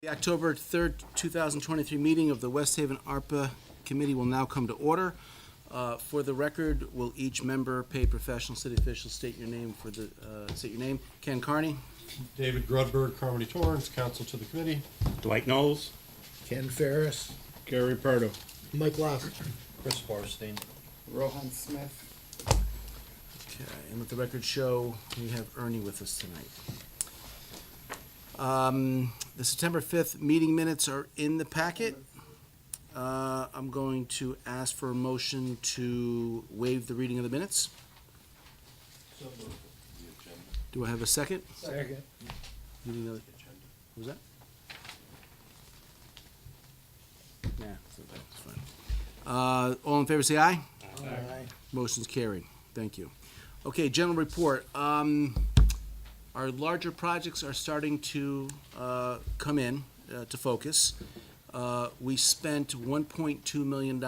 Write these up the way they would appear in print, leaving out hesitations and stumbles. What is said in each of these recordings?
The October 3rd, 2023 meeting of the West Haven ARPA Committee will now come to order. For the record, will each member, paid professional city official, state your name state your name. Ken Carney. David Grudberg, Carmody Torrance, counsel to the committee. Dwight Knowles. Ken Ferris. Gary Pardo. Mike Lass. Chris Barstein. Rohan Smith. Okay, and let the record show we have Ernie with us tonight. The September 5th meeting minutes are in the packet. I'm going to ask for a motion to waive the reading of the minutes. Do I have a second? Second. What was that? Nah, that's fine. All in favor, say aye. Aye. Motion's carried. Thank you. Okay, general report. Our larger projects are starting to come in to focus. We spent $1.2 million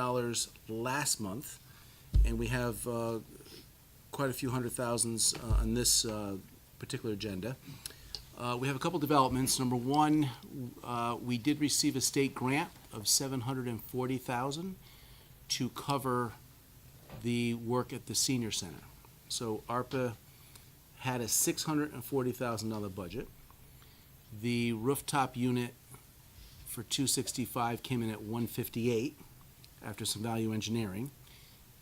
last month, and we have quite a few hundred thousands on this particular agenda. We have a couple developments. Number one, we did receive a state grant of $740,000 to cover the work at the senior center. So ARPA had a $640,000 budget. The rooftop unit for 265 came in at 158 after some value engineering.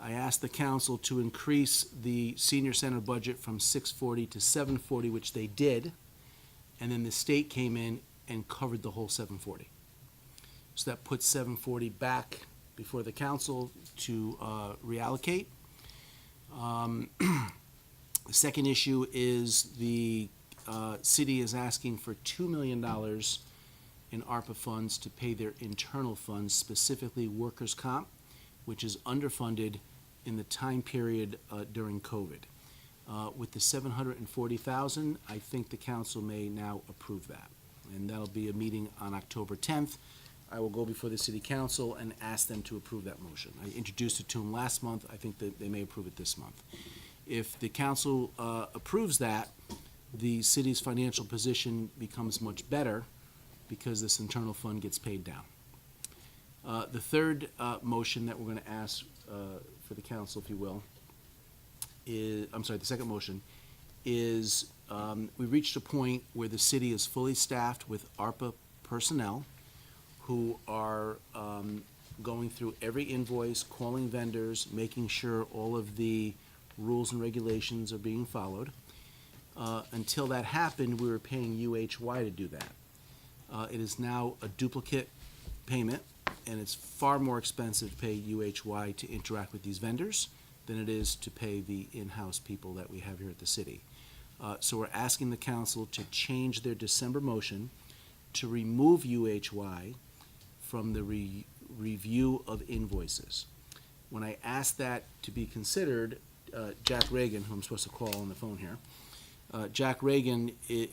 I asked the council to increase the senior center budget from 640 to 740, which they did, and then the state came in and covered the whole 740. So that puts 740 back before the council to reallocate. The second issue is the city is asking for $2 million in ARPA funds to pay their internal funds, specifically workers' comp, which is underfunded in the time period during COVID. With the $740,000, I think the council may now approve that. And that'll be a meeting on October 10th. I will go before the city council and ask them to approve that motion. I introduced it to them last month. I think that they may approve it this month. If the council approves that, the city's financial position becomes much better because this internal fund gets paid down. The third motion that we're going to ask for the council, if you will, is, the second motion is we reached a point where the city is fully staffed with ARPA personnel who are going through every invoice, calling vendors, making sure all of the rules and regulations are being followed. Until that happened, we were paying UHY to do that. It is now a duplicate payment, and it's far more expensive to pay UHY to interact with these vendors than it is to pay the in-house people that we have here at the city. So we're asking the council to change their December motion to remove UHY from the review of invoices. When I asked that to be considered, Jack Reagan, who I'm supposed to call on the phone here, Jack Reagan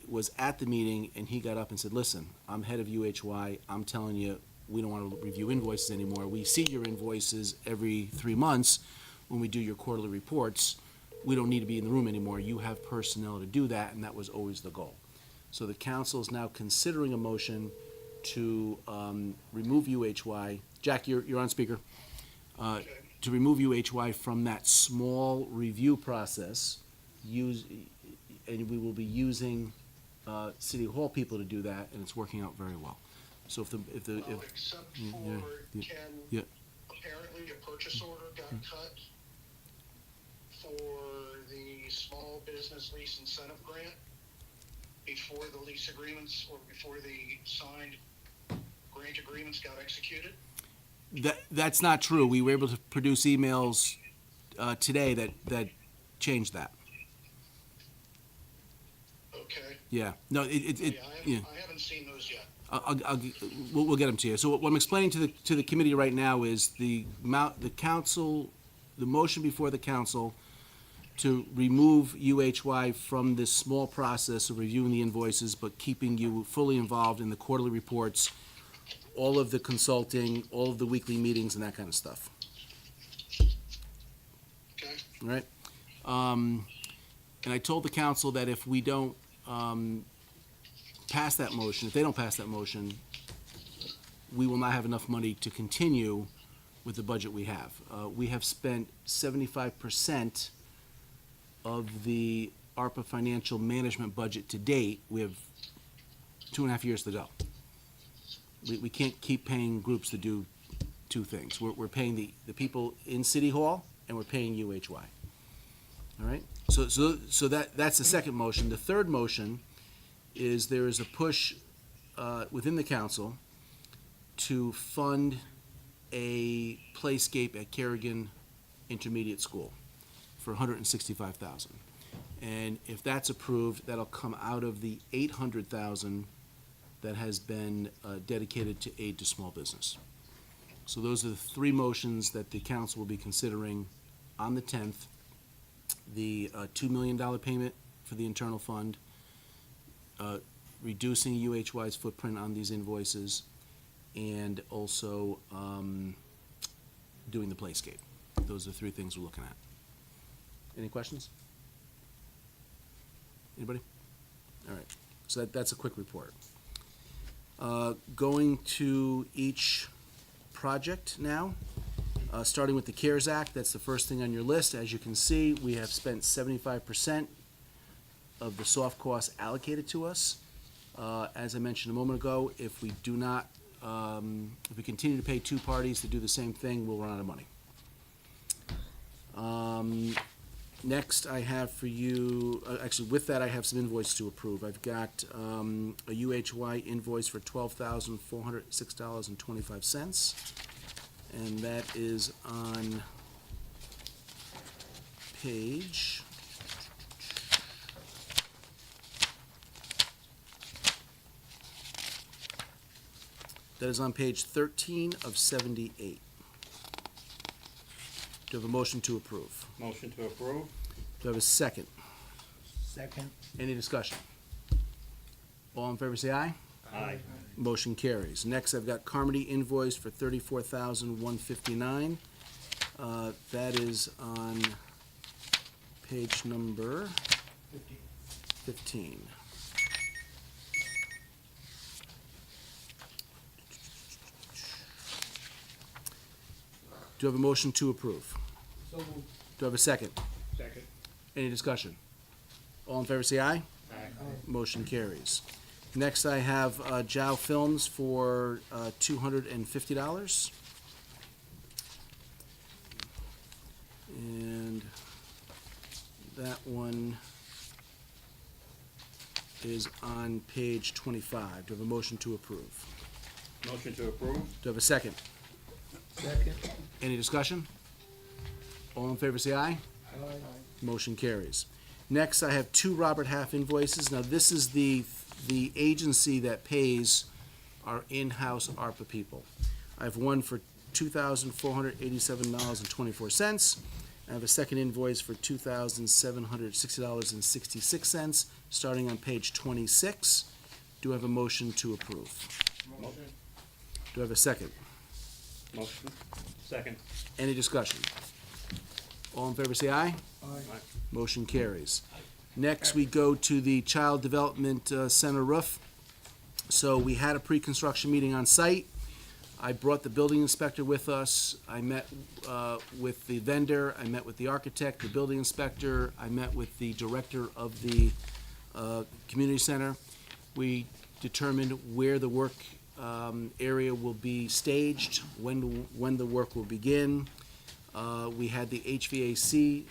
was at the meeting, and he got up and said, listen, I'm head of UHY. I'm telling you, we don't want to review invoices anymore. We see your invoices every 3 months when we do your quarterly reports. We don't need to be in the room anymore. You have personnel to do that, and that was always the goal. So the council is now considering a motion to remove UHY. Jack, you're on speaker. Okay. To remove UHY from that small review process, and we will be using City Hall people to do that, and it's working out very well. So Except for Ken, apparently a purchase order got cut for the small business lease incentive grant before the lease agreements or before the signed grant agreements got executed. That's not true. We were able to produce emails today that changed that. Okay. Yeah. No. I haven't seen those yet. We'll get them to you. So what I'm explaining to the committee right now is the motion before the council to remove UHY from this small process of reviewing the invoices, but keeping you fully involved in the quarterly reports, all of the consulting, all of the weekly meetings, and that kind of stuff. Okay. All right. And I told the council that if we don't pass that motion, if they don't pass that motion, we will not have enough money to continue with the budget we have. We have spent 75% of the ARPA financial management budget to date. We have 2.5 years to go. We can't keep paying groups to do two things. We're paying the people in City Hall, and we're paying UHY. All right? So that's the second motion. The third motion is there is a push within the council to fund a playscape at Kerrigan Intermediate School for $165,000. And if that's approved, that'll come out of the $800,000 that has been dedicated to aid to small business. So those are the three motions that the council will be considering on the 10th. The $2 million payment for the internal fund, reducing UHY's footprint on these invoices, and also doing the playscape. Those are three things we're looking at. Any questions? Anybody? All right, so that's a quick report. Going to each project now, starting with the CARES Act. That's the first thing on your list. As you can see, we have spent 75% of the soft costs allocated to us. As I mentioned a moment ago, if we do not, if we continue to pay two parties to do the same thing, we'll run out of money. Next, I have for you, actually with that, I have some invoices to approve. I've got a UHY invoice for $12,406.25, and that is on page That is on page 13 of 78. Do you have a motion to approve? Motion to approve? Do I have a second? Second. Any discussion? All in favor, say aye. Aye. Motion carries. Next, I've got Carmody invoice for $34,159. That is on page number 15. Do you have a motion to approve? So moved. Do I have a second? Second. Any discussion? All in favor, say aye. Aye. Motion carries. Next, I have Jow Films for $250. And that one is on page 25. Do I have a motion to approve? Motion to approve? Do I have a second? Second. Any discussion? All in favor, say aye. Aye. Motion carries. Next, I have two Robert Half invoices. Now, this is the agency that pays our in-house ARPA people. I have one for $2,487.24. I have a second invoice for $2,760.66, starting on page 26. Do I have a motion to approve? Motion. Do I have a second? Motion. Second. Any discussion? All in favor, say aye. Aye. Motion carries. Next, we go to the Child Development Center roof. So we had a pre-construction meeting on site. I brought the building inspector with us. I met with the vendor. I met with the architect, the building inspector. I met with the director of the community center. We determined where the work area will be staged, when the work will begin. We had the HVAC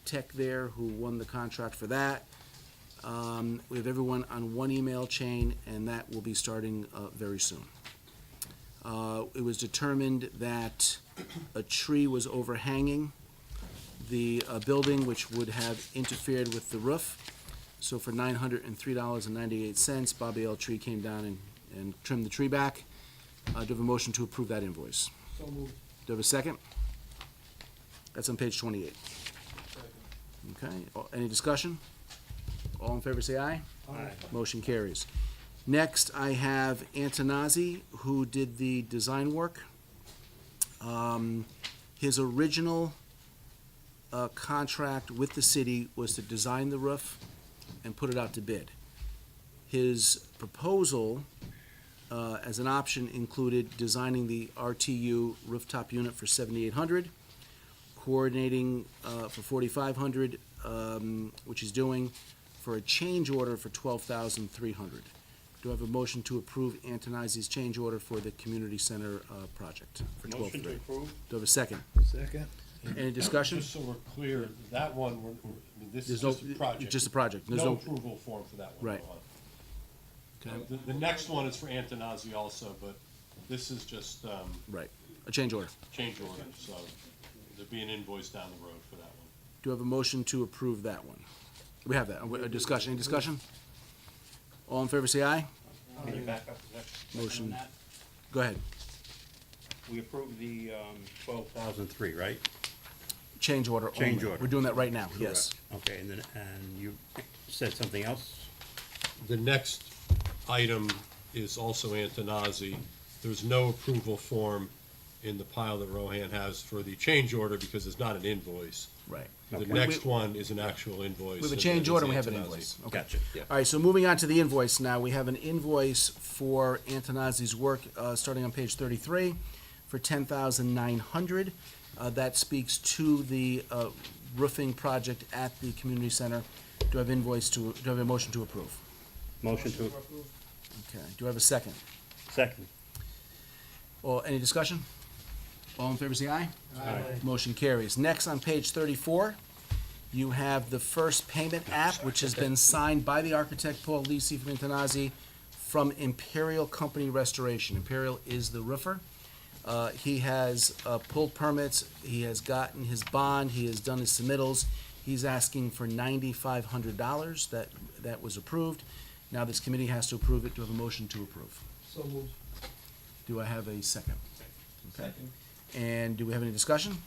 tech there who won the contract for that. We have everyone on one email chain, and that will be starting very soon. It was determined that a tree was overhanging the building, which would have interfered with the roof. So for $903.98, Bobby L. Tree came down and trimmed the tree back. Do I have a motion to approve that invoice? So moved. Do I have a second? That's on page 28. Okay, any discussion? All in favor, say aye. Aye. Motion carries. Next, I have Antonazzi, who did the design work. His original contract with the city was to design the roof and put it out to bid. His proposal as an option included designing the RTU rooftop unit for $7,800, coordinating for $4,500, which he's doing, for a change order for $12,300. Do I have a motion to approve Antonazzi's change order for the community center project for Motion to $12,300? approve? Do I have a second? Second. Any discussion? Just so we're clear, that one, I mean, this is There's no, just a project. just a project. There's No no, approval form for that one. Right. Go on. okay, The next one is for Antonazzi also, but this is just, right, a change order. change order, so there'll be an invoice down the road for that one. Do I have a motion to approve that one? We have that. A discussion, any discussion? All in favor, say aye. Can you back up a second? Motion. on that? Go ahead. We approved the 12,003, right? Change order only. Change order. We're doing that right now, yes. Correct. Okay, and then, and you said something else? The next item is also Antonazzi. There's no approval form in the pile that Rohan has for the change order because it's not an invoice. Right. The Okay. next one is an actual invoice. We have a and change that is order, we have an Antonazzi. invoice. Okay. Gotcha. All right, so moving on to the invoice now. We have an invoice for Antonazzi's work, starting on page 33, for $10,900. That speaks to the roofing project at the community center. Do I have do I have a motion to approve? Motion to, Okay, do I have a second? second. Well, any discussion? All in favor, say aye. Aye. Motion carries. Next, on page 34, you have the first payment app, which has been signed by the architect, Paul Lisi from Antonazzi, from Imperial Company Restoration. Imperial is the roofer. He has pulled permits, he has gotten his bond, he has done his submittals. He's asking for $9,500. That was approved. Now this committee has to approve it. Do I have a motion to approve? So moved. Do I have a second? Okay. Second. And do we have any discussion?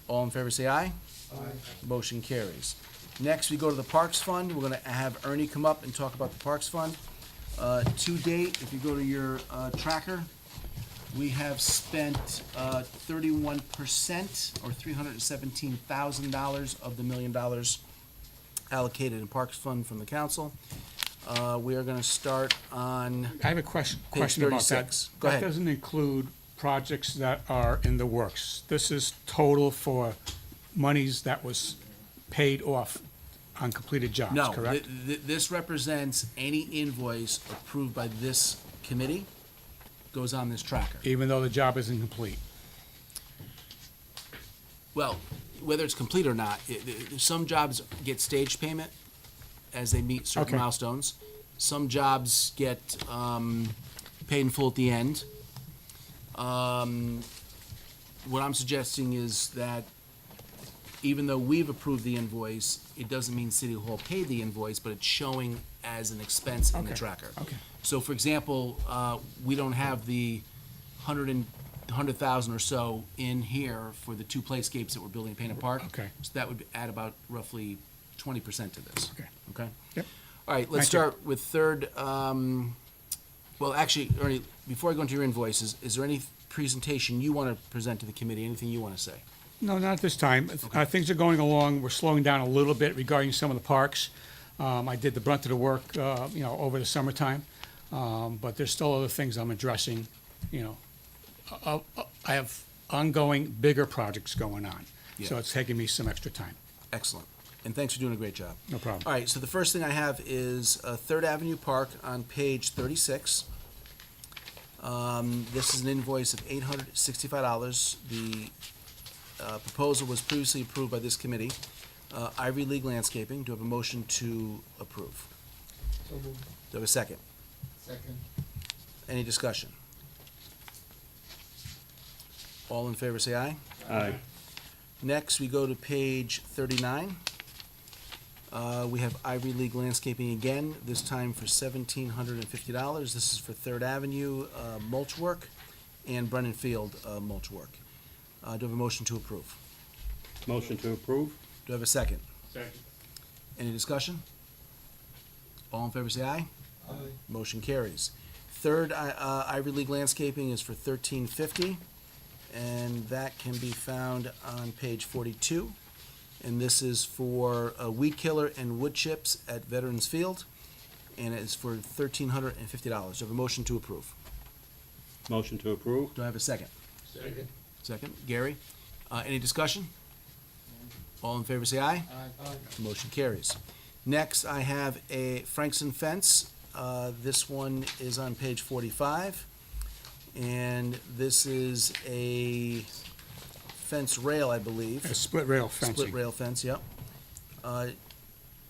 All in favor, say aye. Aye. Motion carries. Next, we go to the Parks Fund. We're gonna have Ernie come up and talk about the Parks Fund. To date, if you go to your tracker, we have spent 31% or $317,000 of the $1 million allocated in Parks Fund from the council. We are gonna start on I have a question page about that. 36. Go ahead. That doesn't include projects that are in the works. This is total for monies that was paid off on completed jobs, No, correct? this represents any invoice approved by this committee goes on this tracker. Even though the job isn't complete. Well, whether it's complete or not, some jobs get stage payment as they meet certain Okay. milestones. Some jobs get paid in full at the end. What I'm suggesting is that even though we've approved the invoice, it doesn't mean City Hall paid the invoice, but it's showing as an expense in the Okay. tracker. Okay. So, for example, we don't have the 100,000 or so in here for the two playscapes that we're building at Painted Park. Okay. So that would add about roughly 20% to this. Okay. Okay? Yep. All right, let's Thank you. start with third, well, actually, Ernie, before I go into your invoices, is there any presentation you want to present to the committee, anything you want to say? No, not at this time. Things are going along. We're slowing down a little bit regarding some of the parks. I did the brunt of the work, over the summertime. But there's still other things I'm addressing, I have ongoing bigger projects going on. So Yeah. it's taking me some extra time. Excellent, and thanks for doing a great job. No problem. All right, so the first thing I have is Third Avenue Park on page 36. This is an invoice of $865. The proposal was previously approved by this committee. Ivy League Landscaping, do I have a motion to approve? So moved. Do I have a second? Second. Any discussion? All in favor, say aye. Aye. Next, we go to page 39. We have Ivy League Landscaping again, this time for $1,750. This is for Third Avenue mulch work and Brennan Field mulch work. Do I have a motion to approve? Motion to approve? Do I have a second? Second. Any discussion? All in favor, say aye. Aye. Motion carries. Third, Ivy League Landscaping is for $1,350, and that can be found on page 42. And this is for weed killer and wood chips at Veterans Field. and it's for $1,350. Do I have a motion to approve? Motion to approve? Do I have a second? Second. Second, Gary. Any discussion? All in favor, say aye. Aye. Motion carries. Next, I have a Frankson fence. This one is on page 45. And this is a fence rail, I believe. A split rail fencing. Split rail fence, yep.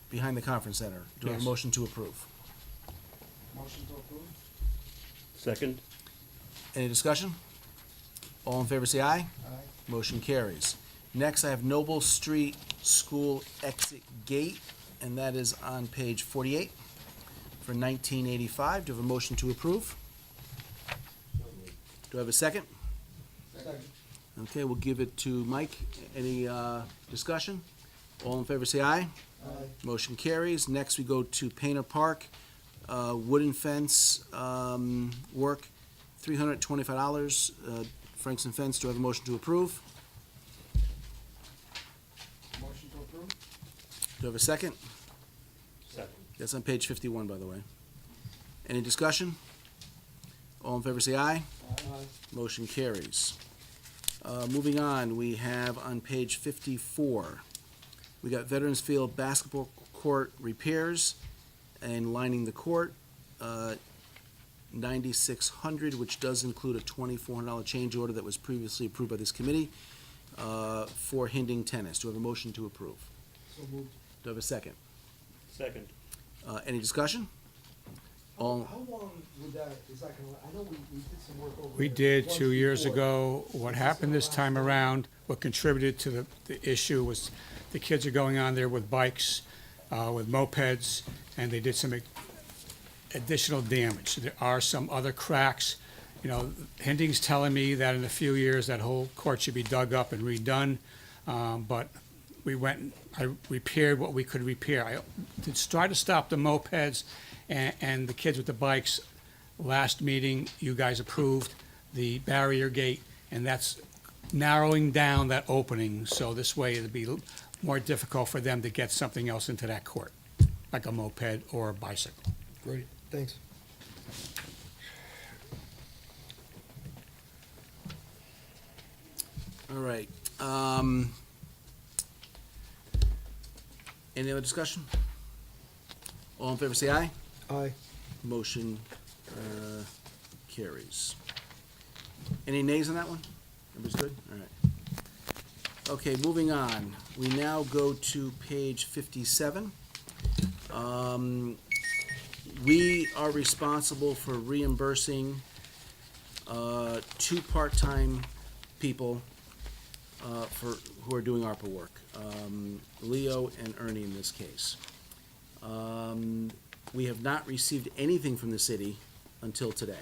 Behind the conference center. Do I have a Yes. motion to approve? Motion to approve? Second? Any discussion? All in favor, say aye. Aye. Motion carries. Next, I have Noble Street School Exit Gate, and that is on page 48 for 1985. Do I have a motion to approve? Do I have a second? Second. Okay, we'll give it to Mike. Any discussion? All in favor, say aye. Aye. Motion carries. Next, we go to Painter Park, wooden fence work, $325. Frankson fence, do I have a motion to approve? Motion to approve? Do I have a second? Second. That's on page 51, by the way. Any discussion? All in favor, say aye. Aye. Motion carries. Moving on, we have on page 54, we got Veterans Field Basketball Court repairs and lining the court, $9,600, which does include a $2,400 change order that was previously approved by this committee for Hinding Tennis. Do I have a motion to approve? So moved. Do I have a second? Second. Any discussion? All, How long would that, is that gonna, I know we did some work over there. We did once 2 years before. ago. What happened this time around, what contributed to the issue was the kids are going on there with bikes, with mopeds, and they did some additional damage. There are some other cracks. You know, Hinding's telling me that in a few years, that whole court should be dug up and redone. But we went, I repaired what we could repair. I tried to stop the mopeds and the kids with the bikes. Last meeting, you guys approved the barrier gate, and that's narrowing down that opening, so this way it'd be more difficult for them to get something else into that court, like a moped or a bicycle. Great, thanks. all right. Any other discussion? All in favor, say aye. Aye. Motion carries. Any nays on that one? Everybody's good? All right. Okay, moving on. We now go to page 57. We are responsible for reimbursing two part-time people who are doing ARPA work, Leo and Ernie in this case. We have not received anything from the city until today.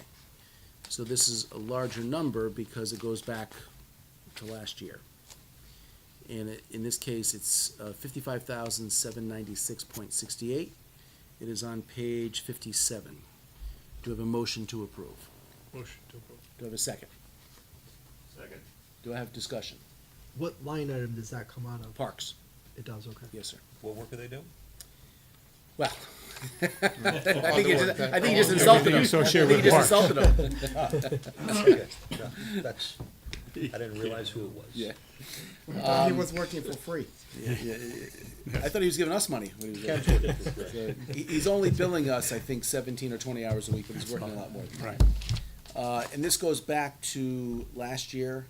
So this is a larger number because it goes back to last year. And in this case, it's $55,796.68. It is on page 57. Do I have a motion to approve? Motion to approve. Do I have a second? Second. Do I have discussion? What line item does that come out of? Parks? It does, okay. Yes, sir. What work are they doing? Well, I think you just insulted him. Everything associated I think you with just parks. insulted him. That's, I didn't realize who it was. Yeah. He was working for free. I thought he was giving us money. when he was working. So, He's only billing us, I think, 17 or 20 hours a week, but he's working a lot more. than that. Right. And this goes back to last year.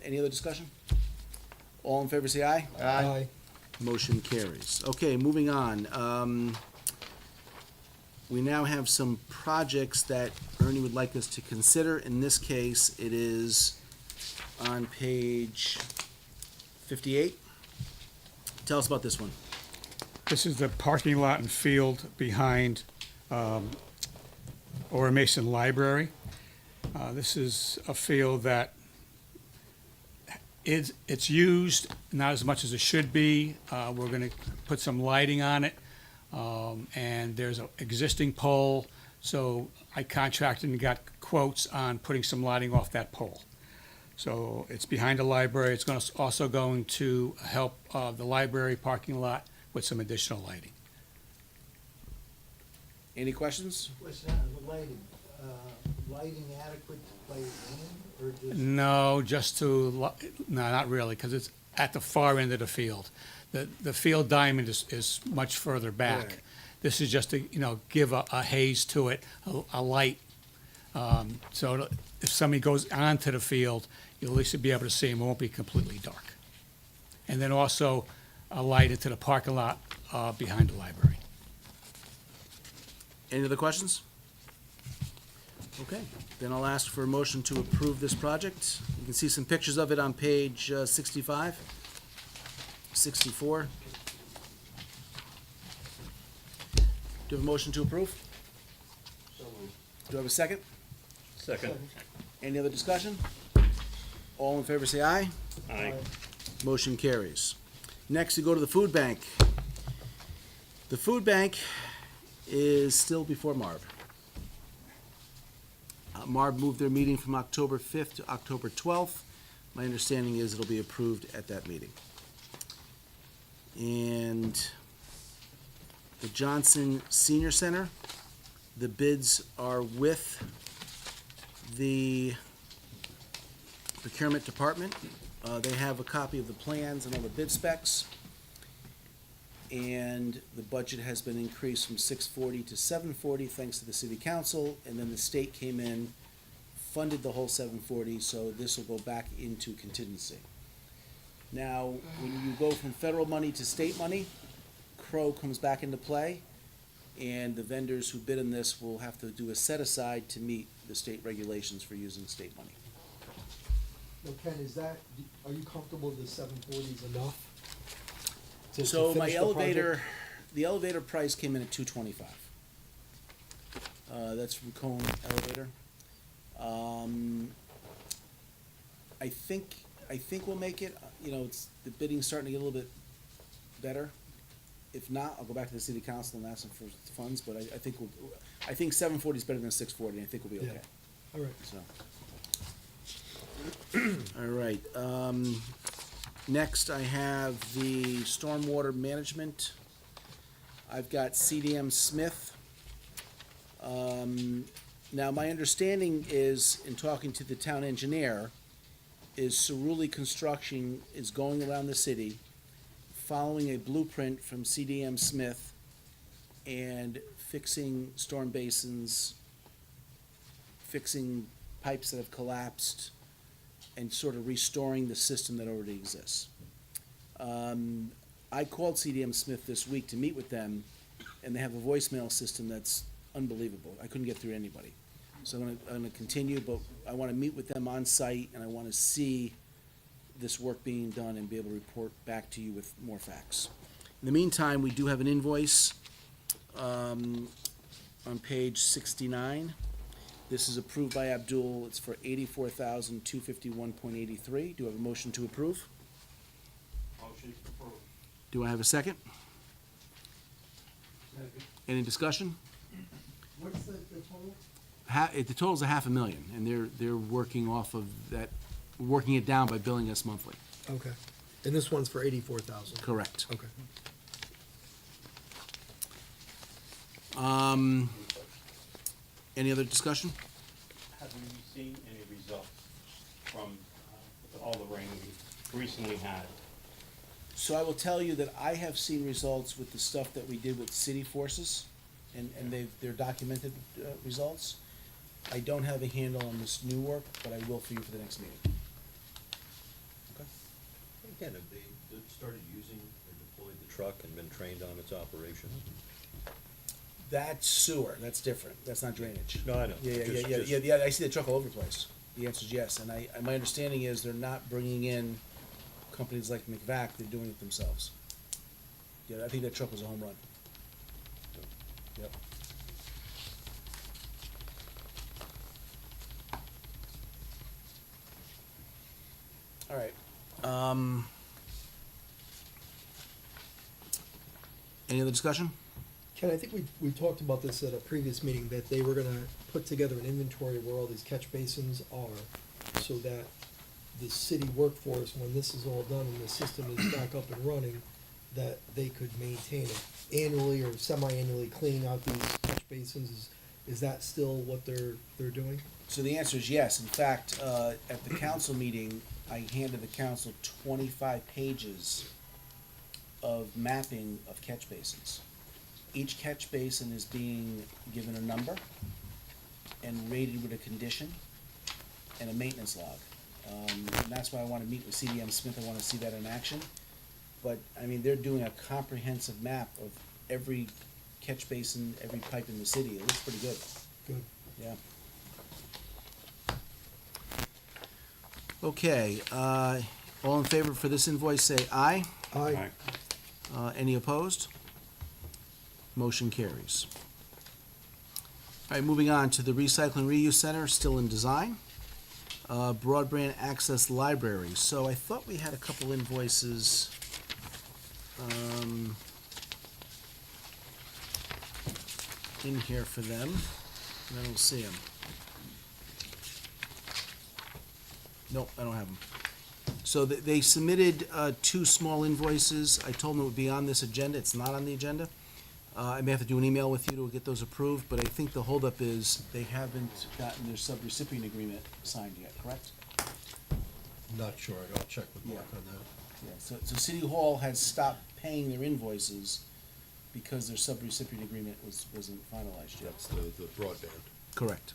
Any other discussion? All in favor, say aye. Aye. Motion carries. Okay, moving on. We now have some projects that Ernie would like us to consider. In this case, it is on page 58. Tell us about this one. This is the parking lot and field behind Ora Mason Library. This is a field that it's used, not as much as it should be. We're gonna put some lighting on it, and there's an existing pole, so I contracted and got quotes on putting some lighting off that pole. So it's behind the library. It's also going to help the library parking lot with some additional lighting. Any questions? Question on the lighting, lighting adequate to play a game, or just? No, just to, no, not really, because it's at the far end of the field. The field diamond is much further back. Right. This is just to, give a haze to it, a light. So if somebody goes onto the field, you'll at least be able to see them, it won't be completely dark. And then also a light into the parking lot behind the library. Any other questions? Okay, then I'll ask for a motion to approve this project. You can see some pictures of it on page 65, 64. Do you have a motion to approve? Do I have a second? Second. Any other discussion? All in favor say aye. Aye. Motion carries. Next, we go to the food bank. The food bank is still before Marv. Marv moved their meeting from October 5th to October 12th. My understanding is it'll be approved at that meeting. And the Johnson Senior Center, the bids are with the procurement department. They have a copy of the plans and all the bid specs. And the budget has been increased from $640 to $740 thanks to the city council, and then the state came in, funded the whole $740, so this will go back into contingency. Now, when you go from federal money to state money, Crow comes back into play, and the vendors who bid on this will have to do a set-aside to meet the state regulations for using state money. No, Ken, are you comfortable the 740 is enough? to So my finish the elevator, the elevator price came in at $225. That's from Cone Elevator. I think we'll make it. It's the bidding's starting to get a little bit better. If not, I'll go back to the city council and ask them for funds. But I think 740 is better than 640. And I think we'll be okay. All right. So. All right. Next, I have the stormwater management. I've got CDM Smith. Now, my understanding is, in talking to the town engineer, is Cerulli Construction is going around the city, following a blueprint from CDM Smith, and fixing storm basins, fixing pipes that have collapsed, and sort of restoring the system that already exists. I called CDM Smith this week to meet with them, and they have a voicemail system that's unbelievable. I couldn't get through to anybody. So I'm gonna continue, but I wanna meet with them on site, and I wanna see this work being done and be able to report back to you with more facts. In the meantime, we do have an invoice, on page 69. This is approved by Abdul. It's for $84,251.83. Do I have a motion to approve? Motion approved. Do I have a second? Any discussion? What's the total? The total's $500,000, and they're working off of that, working it down by billing us monthly. Okay. And this one's for 84,000? Correct. Okay. Any other discussion? Have you seen any results from all the rain we recently had? So I will tell you that I have seen results with the stuff that we did with city forces, and they're documented results. I don't have a handle on this new work, but I will for you for the next meeting. Again, have they started using or deployed the truck and been trained on its operation? That's sewer, that's different, that's not drainage. No, I know. Yeah, I see the truck all over the place. The answer is yes, and my understanding is they're not bringing in companies like McVac, they're doing it themselves. Yeah, I think that truck was a home run. Yep. All right, any other discussion? Ken, I think we talked about this at a previous meeting, that they were gonna put together an inventory where all these catch basins are, so that the city workforce, when this is all done and the system is back up and running, that they could maintain it annually or semi-annually, cleaning out these catch basins? Is that still what they're doing? So the answer is yes. In fact, at the council meeting, I handed the council 25 pages of mapping of catch basins. Each catch basin is being given a number and rated with a condition and a maintenance log. And that's why I want to meet with CDM Smith. I want to see that in action. But, I mean, they're doing a comprehensive map of every catch basin, every pipe in the city. It looks pretty good. Good. Yeah. Okay, all in favor for this invoice, say aye. Aye. Any opposed? Motion carries. All right, moving on to the Recycling Reuse Center, still in design. Broadband Access Library. So I thought we had a couple invoices. In here for them, and I don't see them. Nope, I don't have them. So they submitted two small invoices. I told them it would be on this agenda. It's not on the agenda. I may have to do an email with you to get those approved, but I think the holdup is they haven't gotten their subrecipient agreement signed yet, correct? Not sure, I'll check with Mark on that. Yeah, so City Hall has stopped paying their invoices because their subrecipient agreement wasn't finalized yet. That's the broadband. Correct.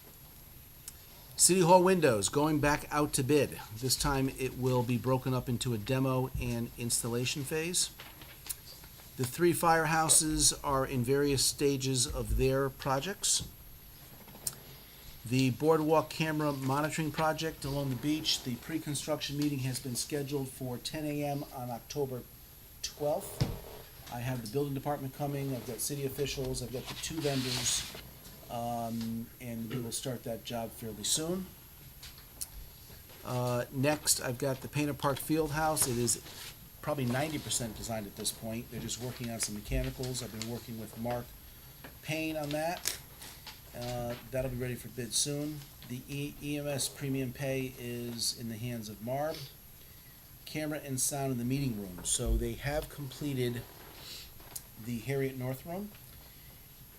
City Hall windows, going back out to bid. This time it will be broken up into a demo and installation phase. The three firehouses are in various stages of their projects. The boardwalk camera monitoring project along the beach, the pre-construction meeting has been scheduled for 10 a.m. on October 12th. I have the building department coming, I've got city officials, I've got the two vendors, and we will start that job fairly soon. Next, I've got the Painter Park Field House. It is probably 90% designed at this point. They're just working on some mechanicals. I've been working with Mark Payne on that. That'll be ready for bid soon. The EMS premium pay is in the hands of Marb. Camera and sound in the meeting room. So they have completed the Harriet North room.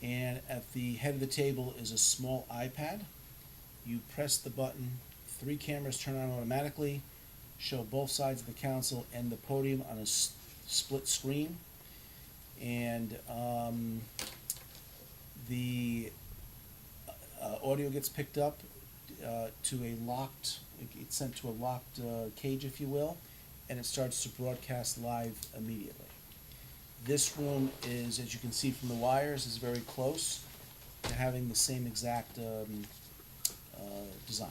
And at the head of the table is a small iPad. You press the button, 3 cameras turn on automatically, show both sides of the council and the podium on a split screen. And the audio gets picked up to a locked, it's sent to a locked cage, if you will, and it starts to broadcast live immediately. This room is, as you can see from the wires, is very close to having the same exact design.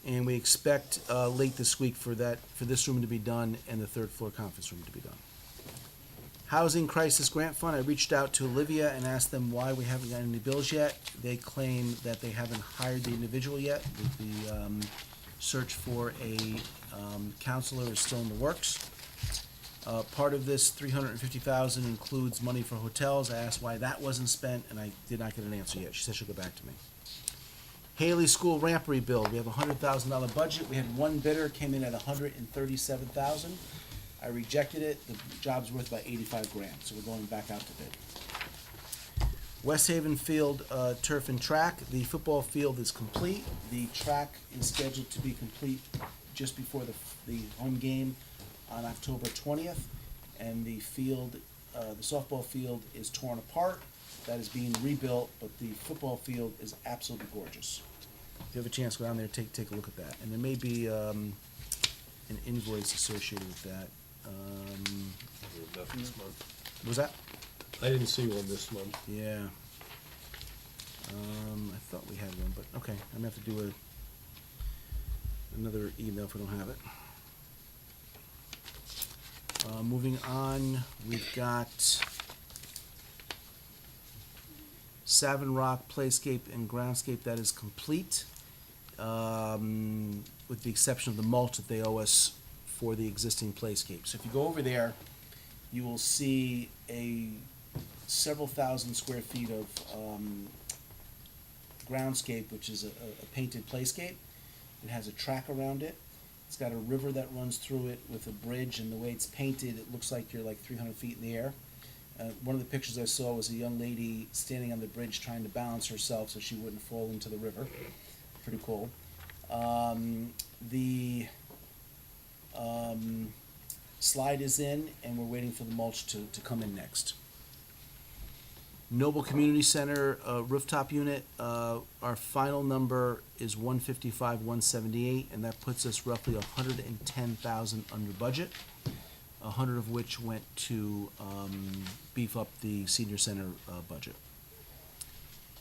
And we expect late this week for this room to be done and the third floor conference room to be done. Housing Crisis Grant Fund, I reached out to Olivia and asked them why we haven't gotten any bills yet. They claim that they haven't hired the individual yet. The search for a counselor is still in the works. Part of this $350,000 includes money for hotels. I asked why that wasn't spent, and I did not get an answer yet. She said she'll get back to me. Haley School ramp rebuild. We have a $100,000 budget. We had one bidder, came in at $137,000. I rejected it. The job's worth about $85,000, so we're going back out to bid. West Haven Field turf and track. The football field is complete. The track is scheduled to be complete just before the home game on October 20th, and the field, the softball field is torn apart. That is being rebuilt, but the football field is absolutely gorgeous. If you have a chance, go down there, take a look at that. And there may be an invoice associated with that. Enough this month. Was that? I didn't see one this month. Yeah. I thought we had one, but okay, I'm gonna have to do another email if we don't have it. Moving on, we've got Savin Rock Playscape and Groundscape. That is complete, with the exception of the mulch that they owe us for the existing Playscape. So if you go over there, you will see several thousand square feet of groundscape, which is a painted playscape. It has a track around it. It's got a river that runs through it with a bridge, and the way it's painted, it looks like you're like 300 feet in the air. One of the pictures I saw was a young lady standing on the bridge trying to balance herself so she wouldn't fall into the river. Pretty cool. The slide is in, and we're waiting for the mulch to come in next. Noble Community Center rooftop unit, our final number is 155,178, and that puts us roughly 110,000 under budget. 100 of which went to beef up the senior center budget.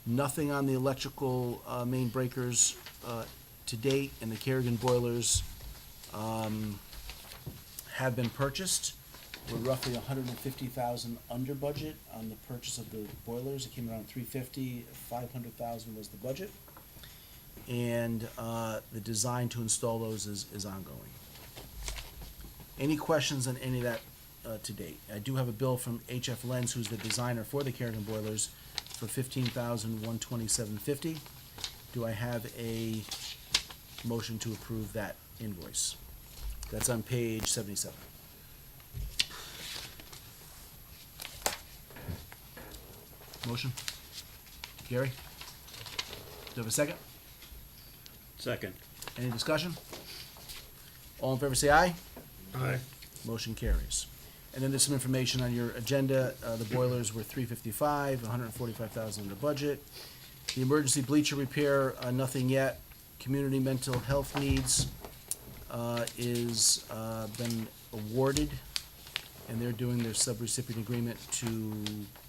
Nothing on the electrical main breakers to date, and the Kerrigan boilers have been purchased. We're roughly 150,000 under budget on the purchase of the boilers. It came around 350, 500,000 was the budget. And the design to install those is ongoing. Any questions on any of that to date? I do have a bill from HF Lenz, who's the designer for the Kerrigan boilers, for $15,127.50. Do I have a motion to approve that invoice? That's on page 77. Motion? Gary? Do you have a second? Second. Any discussion? All in favor say aye. Aye. Motion carries. And then there's some information on your agenda. The boilers were 355, 145,000 under budget. The emergency bleacher repair, nothing yet. Community mental health needs is been awarded, and they're doing their subrecipient agreement to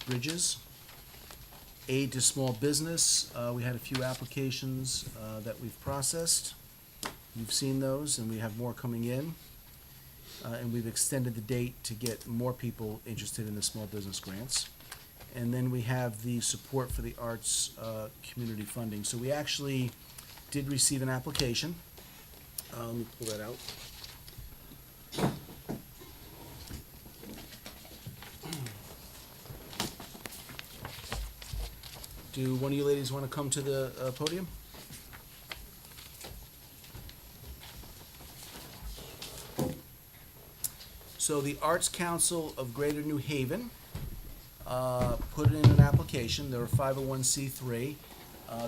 Bridges. Aid to small business, we had a few applications that we've processed. You've seen those, and we have more coming in. And we've extended the date to get more people interested in the small business grants. And then we have the support for the arts community funding. So we actually did receive an application. Let me pull that out. Do one of you ladies want to come to the podium? So the Arts Council of Greater New Haven put in an application. They're a 501c3.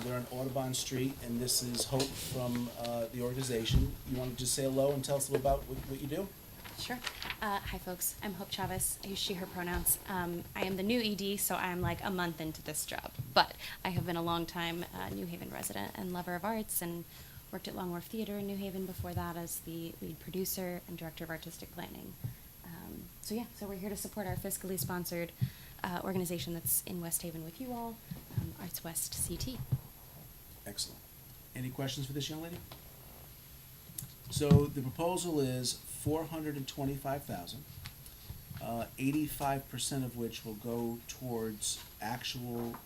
They're on Audubon Street, and this is Hope from the organization. You want to just say hello and tell us a little about what you do? Sure. Hi, folks. I'm Hope Chavez. I use she, her pronouns. I am the new ED, so I'm like a month into this job. But I have been a long-time New Haven resident and lover of arts, and worked at Longworth Theater in New Haven before that as the lead producer and director of artistic planning. So we're here to support our fiscally sponsored organization that's in West Haven with you all, Arts West CT. Excellent. Any questions for this young lady? So the proposal is $425,000, 85% of which will go towards actual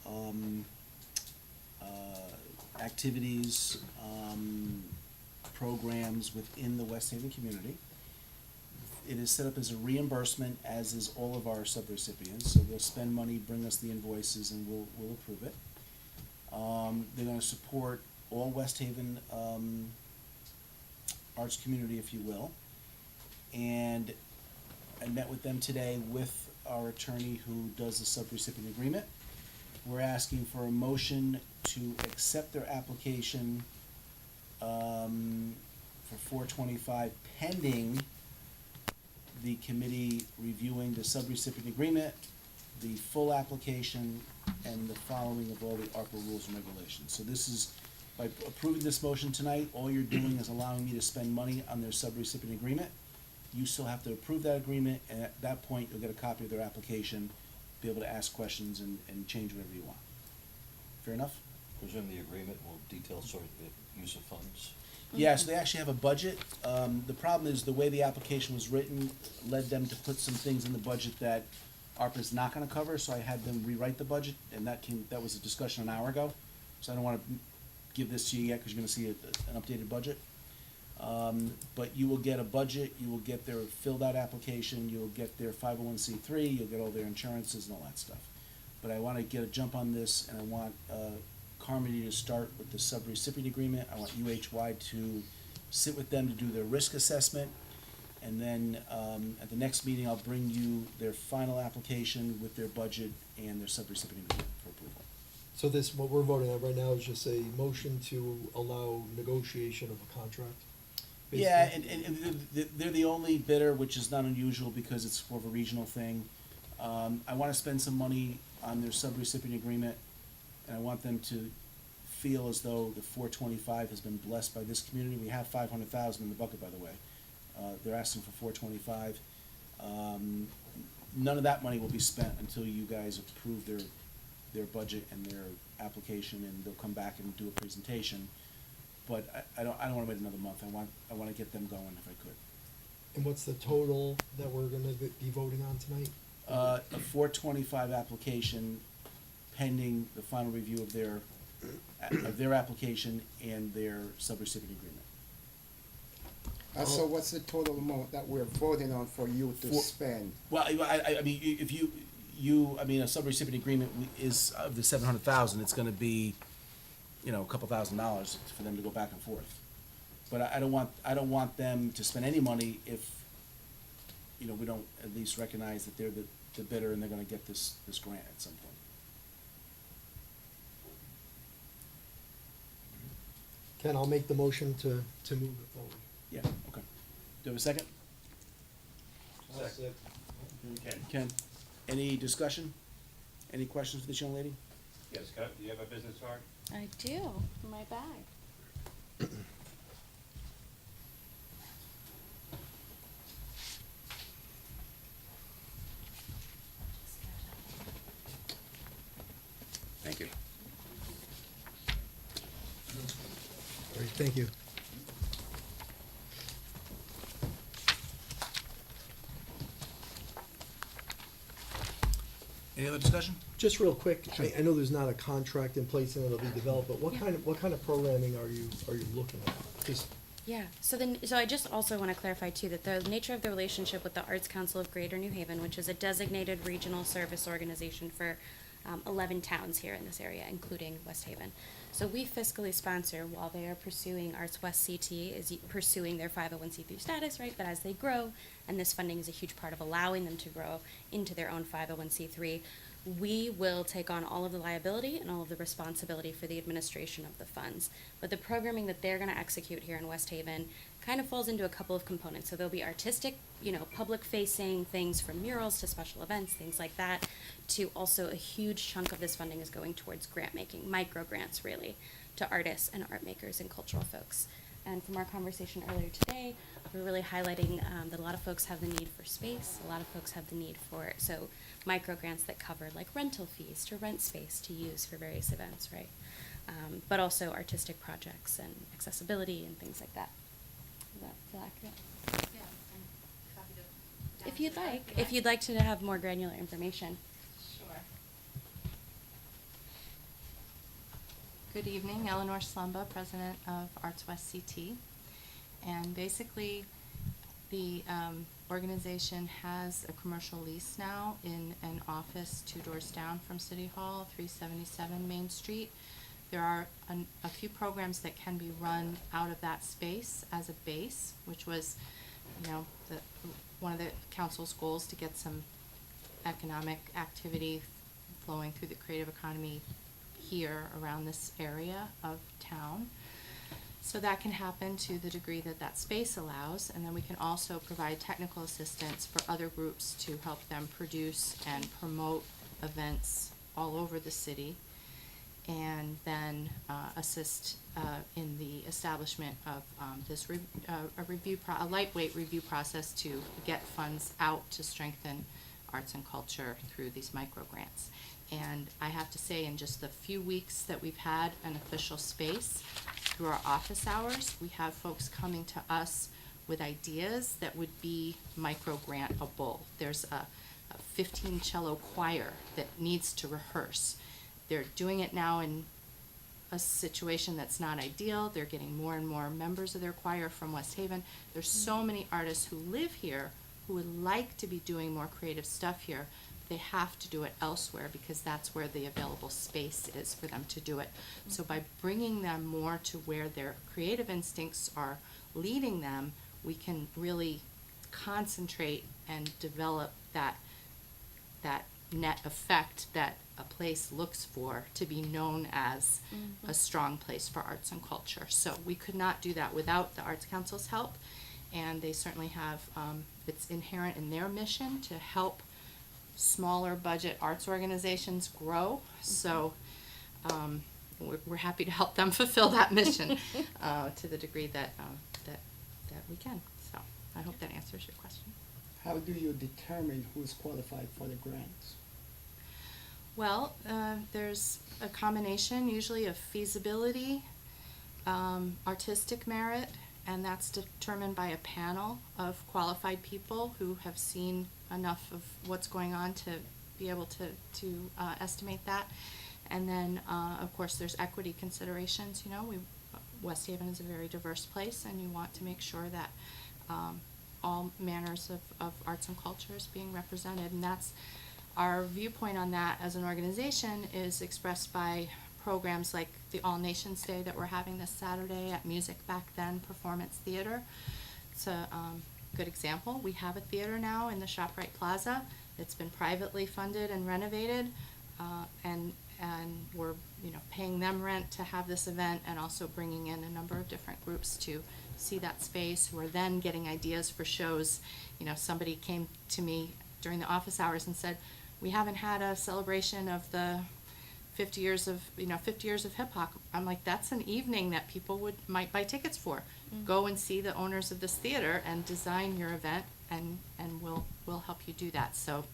activities, programs within the West Haven community. It is set up as a reimbursement, as is all of our subrecipients. So they'll spend money, bring us the invoices, and we'll approve it. They're going to support all West Haven arts community, if you will. And I met with them today with our attorney who does the subrecipient agreement. We're asking for a motion to accept their application for $425,000 pending the committee reviewing the subrecipient agreement, the full application, and the following of all the ARPA rules and regulations. So this is, by approving this motion tonight, all you're doing is allowing me to spend money on their subrecipient agreement. You still have to approve that agreement, and at that point, you'll get a copy of their application, be able to ask questions and change whatever you want. Fair enough? Presume the agreement will detail sort of the use of funds. Yeah, so they actually have a budget. The problem is the way the application was written led them to put some things in the budget that ARPA's not gonna cover, so I had them rewrite the budget, and that was a discussion an hour ago. So I don't wanna give this to you yet, cause you're gonna see an updated budget. But you will get a budget, you will get their filled out application, you'll get their 501c3, you'll get all their insurances and all that stuff. But I wanna get a jump on this, and I want, Carmody to start with the subrecipient agreement. I want UHY to sit with them to do their risk assessment. And then, at the next meeting, I'll bring you their final application with their budget and their subrecipient agreement for approval. So this, what we're voting on right now is just a motion to allow negotiation of a contract? Yeah, basically? and they're the only bidder, which is not unusual because it's more of a regional thing. I wanna spend some money on their subrecipient agreement, and I want them to feel as though the 425 has been blessed by this community. We have 500,000 in the bucket, by the way. They're asking for 425. None of that money will be spent until you guys approve their budget and their application, and they'll come back and do a presentation. But I don't wanna wait another month. I wanna get them going if I could. And what's the total that we're gonna be voting on tonight? A 425 application pending the final review of their application and their subrecipient agreement. So what's the total amount that we're voting on for you to spend? Well, I mean, if I mean, a subrecipient agreement is of the 700,000, it's gonna be, a couple $1,000s for them to go back and forth. But I don't want them to spend any money if, we don't at least recognize that they're the bidder and they're gonna get this grant at some point. Ken, I'll make the motion to move it forward. Yeah, okay. Do you have a second? Ken? Ken, any discussion? Any questions for this young lady? Yes, Scott, do you have a business card? I do, in my bag. Thank you. All right, thank you. Any other discussion? Just real quick, I know there's not a contract in place and it'll be developed, but what Yeah. kind of programming are you looking at? Just, Yeah, so I just also want to clarify too, that the nature of the relationship with the Arts Council of Greater New Haven, which is a designated regional service organization for 11 towns here in this area, including West Haven. So we fiscally sponsor while they are pursuing Arts West CT is pursuing their 501c3 status, right? But as they grow, and this funding is a huge part of allowing them to grow into their own 501c3, we will take on all of the liability and all of the responsibility for the administration of the funds. But the programming that they're going to execute here in West Haven kind of falls into a couple of components. So there'll be artistic, public-facing things from murals to special events, things like that, to also a huge chunk of this funding is going towards grant-making, micro-grants really, to artists and art makers and cultural folks. And from our conversation earlier today, we're really highlighting that a lot of folks have the need for space, a lot of folks have the need for, micro grants that cover like rental fees to rent space to use for various events, right? But also artistic projects and accessibility and things like that. Does that feel accurate? Yeah, I'm happy to. If you'd like to have more granular information. Sure. Good evening, Eleanor Slumba, President of Arts West CT. And basically, the organization has a commercial lease now in an office 2 doors down from City Hall, 377 Main Street. There are a few programs that can be run out of that space as a base, which was, one of the council's goals to get some economic activity flowing through the creative economy here around this area of town. So that can happen to the degree that that space allows, and then we can also provide technical assistance for other groups to help them produce and promote events all over the city, and then assist in the establishment of this a lightweight review process to get funds out to strengthen arts and culture through these micro grants. And I have to say, in just the few weeks that we've had an official space, through our office hours, we have folks coming to us with ideas that would be micro-grantable. There's a 15 cello choir that needs to rehearse. They're doing it now in a situation that's not ideal. They're getting more and more members of their choir from West Haven. There's so many artists who live here who would like to be doing more creative stuff here, they have to do it elsewhere because that's where the available space is for them to do it. So by bringing them more to where their creative instincts are leading them, we can really concentrate and develop that net effect that a place looks for to be known as a strong place for arts and culture. So we could not do that without the Arts Council's help, and they certainly have, it's inherent in their mission to help smaller budget arts organizations grow. So we're happy to help them fulfill that mission to the degree that we can. So I hope that answers your question. How do you determine who's qualified for the grants? Well, there's a combination usually of feasibility, artistic merit, and that's determined by a panel of qualified people who have seen enough of what's going on to be able to estimate that. And then, of course, there's equity considerations. You know, West Haven is a very diverse place, and you want to make sure that all manners of arts and culture is being represented, and that's our viewpoint on that as an organization is expressed by programs like the All Nations Day that we're having this Saturday at Music Back Then Performance Theater. It's a good example. We have a theater now in the ShopRite Plaza. It's been privately funded and renovated, and we're paying them rent to have this event, and also bringing in a number of different groups to see that space, who are then getting ideas for shows. Somebody came to me during the office hours and said, we haven't had a celebration of the 50 years of hip hop. I'm like, that's an evening that people might buy tickets for. Go and see the owners of this theater and design your event, and we'll help you do that. So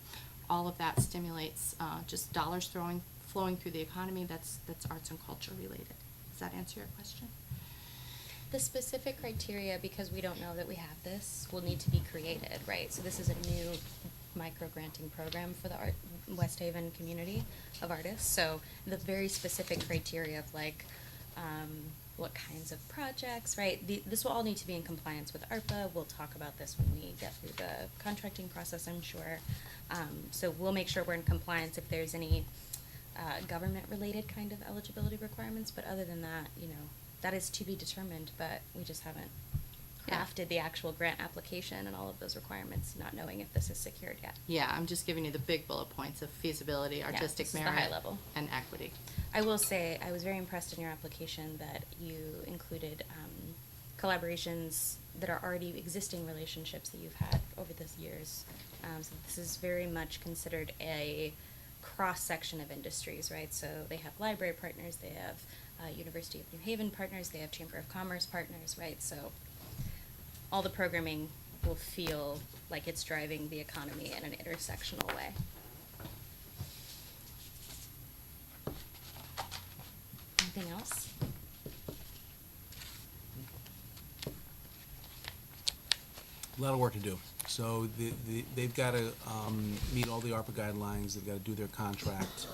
all of that stimulates just dollars flowing through the economy that's arts and culture related. Does that answer your question? The specific criteria, because we don't know that we have this, will need to be created, right? So this is a new micro-granting program for the West Haven community of artists. So the very specific criteria of what kinds of projects, right? This will all need to be in compliance with ARPA. We'll talk about this when we get through the contracting process, I'm sure. So we'll make sure we're in compliance if there's any government-related kind of eligibility requirements. But other than that, that is to be determined, but we just haven't crafted the actual grant application and all of those requirements, not knowing if this is secured yet. Yeah, I'm just giving you the big bullet points of feasibility, artistic this is the merit, high level. and equity. I will say, I was very impressed in your application that you included collaborations that are already existing relationships that you've had over the years. So this is very much considered a cross-section of industries, right? So they have library partners, they have University of New Haven partners, they have Chamber of Commerce partners, right? So all the programming will feel like it's driving the economy in an intersectional way. Anything else? A lot of work to do. So they've got to meet all the ARPA guidelines, they've got to do their contract.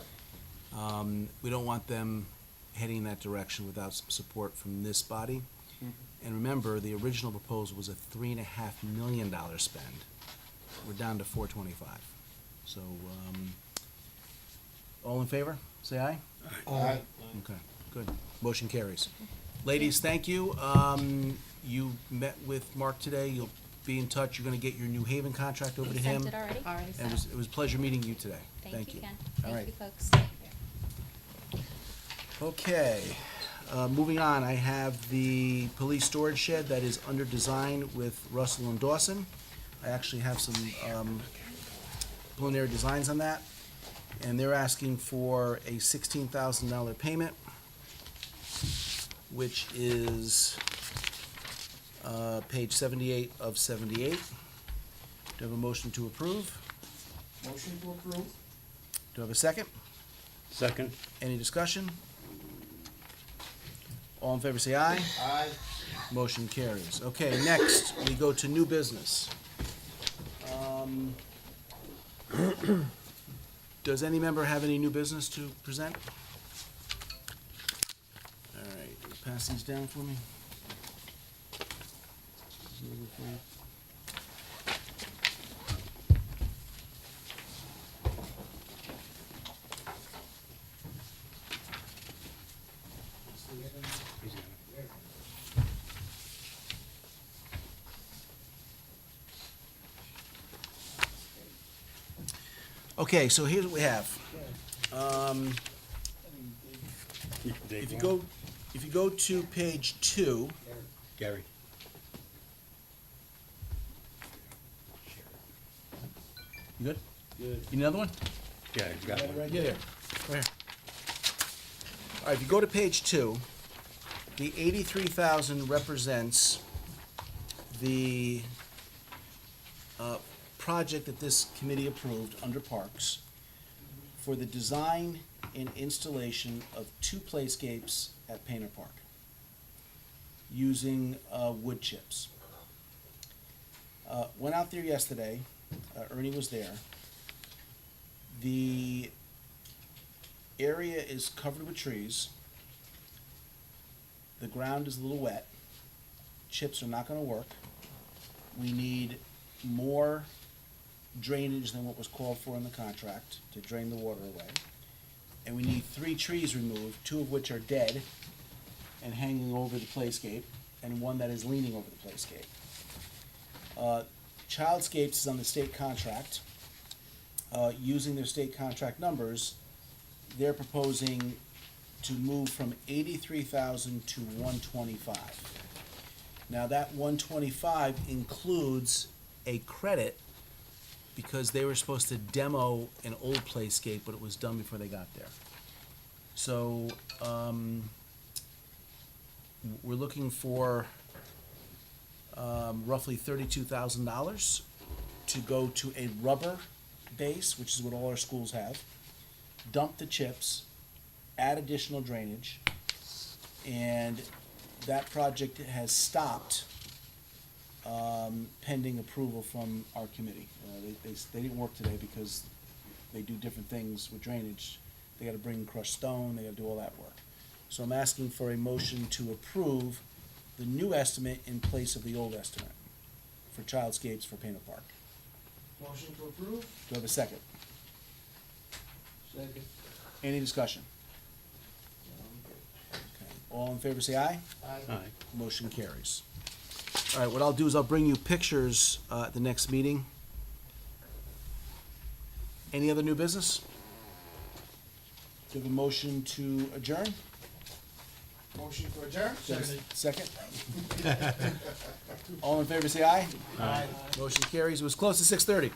We don't want them heading in that direction without some support from this body. And remember, the original proposal was a $3.5 million spend. We're down to $425. So, all in favor, say aye. Aye. Okay, good. Motion carries. Ladies, thank you. You met with Mark today. You'll be in touch. You're gonna get your New Haven contract over to him. Sent it already? Already And sent. it was a pleasure meeting you today. Thank you, Ken. All Thank right. you, folks. Okay, moving on, I have the police storage shed that is under design with Russell and Dawson. I actually have some preliminary designs on that, and they're asking for a $16,000 payment, which is page 78 of 78. Do I have a motion to approve? Motion to approve? Do I have a second? Second. Any discussion? All in favor say aye. Aye. Motion carries. Okay, next, we go to new business. Does any member have any new business to present? All right, pass these down for me. Okay, so here's what we have. If you go to page 2, Gary. you good? Good. You need another one? Yeah, you got one. Right here. Right here. All right, if you go to page 2, the 83,000 represents the project that this committee approved under Parks for the design and installation of 2 playscapes at Painter Park using wood chips. Went out there yesterday. Ernie was there. The area is covered with trees. The ground is a little wet. Chips are not gonna work. We need more drainage than what was called for in the contract to drain the water away. And we need 3 trees removed, 2 of which are dead and hanging over the playscape, and 1 that is leaning over the playscape. Childscapes is on the state contract. Using their state contract numbers, they're proposing to move from 83,000 to 125. Now, that 125 includes a credit because they were supposed to demo an old playscape, but it was done before they got there. So, we're looking for roughly $32,000 to go to a rubber base, which is what all our schools have, dump the chips, add additional drainage, and that project has stopped pending approval from our committee. They didn't work today because they do different things with drainage. They gotta bring crushed stone, they gotta do all that work. So I'm asking for a motion to approve the new estimate in place of the old estimate for Childscapes for Painter Park. Motion to approve? Do I have a second? Second. Any discussion? Okay. All in favor, say aye. Aye. Motion carries. All right, what I'll do is I'll bring you pictures at the next meeting. Any other new business? Do you have a motion to adjourn? Motion to adjourn? Second? All in favor, say aye. Aye. Motion carries. It was close to 6:30.